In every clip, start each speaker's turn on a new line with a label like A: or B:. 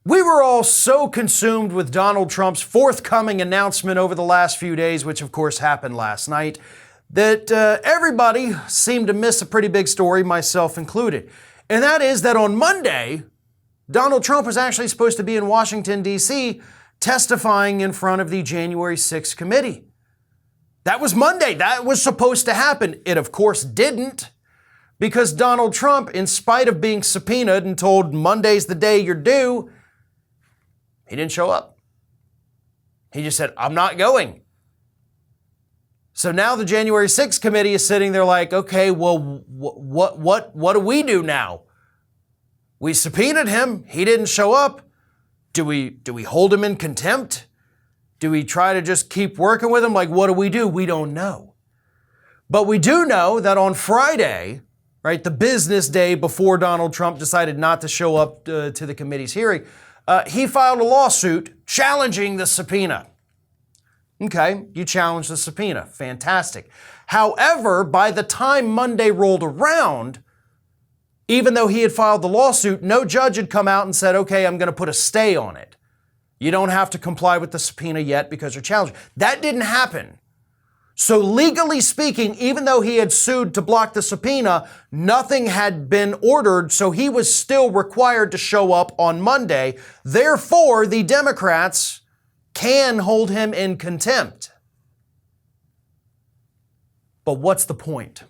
A: We were all so consumed with Donald Trump's forthcoming announcement over the last few days, which of course happened last night, that everybody seemed to miss a pretty big story, myself included. And that is that on Monday, Donald Trump was actually supposed to be in Washington, D.C., testifying in front of the January 6th committee. That was Monday. That was supposed to happen. It, of course, didn't, because Donald Trump, in spite of being subpoenaed and told Monday's the day you're due, he didn't show up. He just said, I'm not going. So now the January 6th committee is sitting there like, okay, well, what do we do now? We subpoenaed him. He didn't show up. Do we hold him in contempt? Do we try to just keep working with him? Like, what do? We don't know. But we do know that on Friday, right, the business day before Donald Trump decided not to show up to the committee's hearing, he filed a lawsuit challenging the subpoena. Okay, you challenged the subpoena. Fantastic. However, by the time Monday rolled around, even though he had filed the lawsuit, no judge had come out and said, okay, I'm going to put a stay on it. You don't have to comply with the subpoena yet because you're challenged. That didn't happen. So legally speaking, even though he had sued to block the subpoena, nothing had been ordered, so he was still required to show up on Monday. Therefore, the Democrats can hold him in contempt. But what's the point?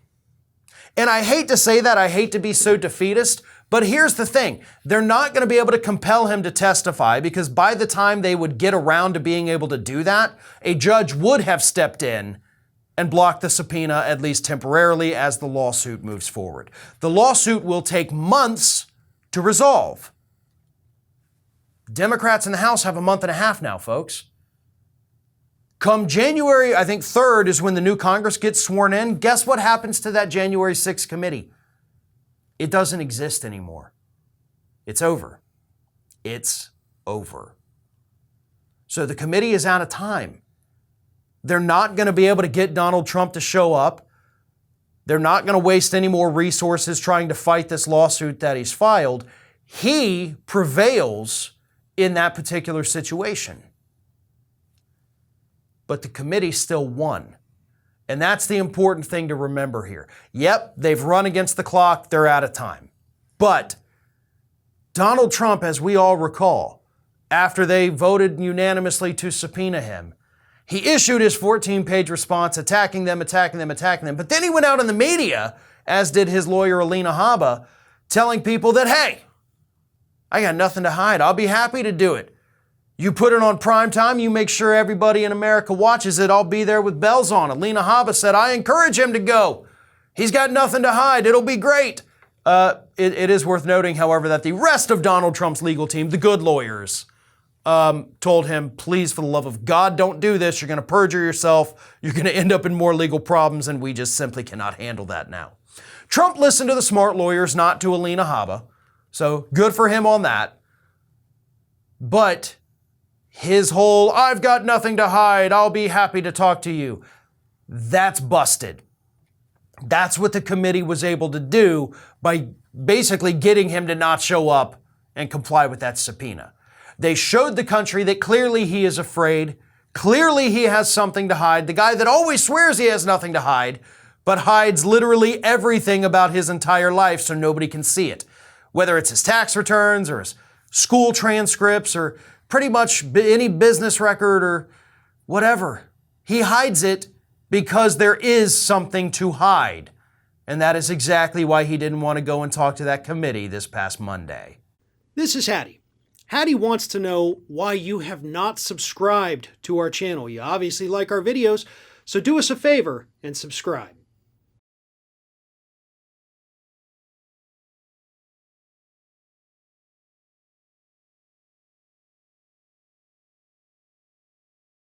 A: And I hate to say that, I hate to be so defeatist, but here's the thing. They're not going to be able to compel him to testify because by the time they would get around to being able to do that, a judge would have stepped in and block the subpoena, at least temporarily, as the lawsuit moves forward. The lawsuit will take months to resolve. Democrats in the House have a month and a half now, folks. Come January, I think 3rd is when the new Congress gets sworn in. Guess what happens to that January 6th committee? It doesn't exist anymore. It's over. It's over. So the committee is out of time. They're not going to be able to get Donald Trump to show up. They're not going to waste any more resources trying to fight this lawsuit that he's filed. He prevails in that particular situation. But the committee still won. And that's the important thing to remember here. Yep, they've run against the clock. They're out of time. But Donald Trump, as we all recall, after they voted unanimously to subpoena him, he issued his 14-page response attacking them. But then he went out in the media, as did his lawyer, Alina Habba, telling people that, hey, I got nothing to hide. I'll be happy to do it. You put it on prime time, you make sure everybody in America watches it, I'll be there with bells on. Alina Habba said, I encourage him to go. He's got nothing to hide. It'll be great. It is worth noting, however, that the rest of Donald Trump's legal team, the good lawyers, told him, please, for the love of God, don't do this. You're going to perjure yourself. You're going to end up in more legal problems, and we just simply cannot handle that now. Trump listened to the smart lawyers, not to Alina Habba. So good for him on that. But his whole, I've got nothing to hide, I'll be happy to talk to you, that's busted. That's what the committee was able to do by basically getting him to not show up and comply with that subpoena. They showed the country that clearly he is afraid, clearly he has something to hide, the guy that always swears he has nothing to hide, but hides literally everything about his entire life so nobody can see it. Whether it's his tax returns or his school transcripts or pretty much any business record or whatever. He hides it because there is something to hide. And that is exactly why he didn't want to go and talk to that committee this past Monday.
B: This is Hattie. Hattie wants to know why you have not subscribed to our channel. You obviously like our videos, so do us a favor and subscribe.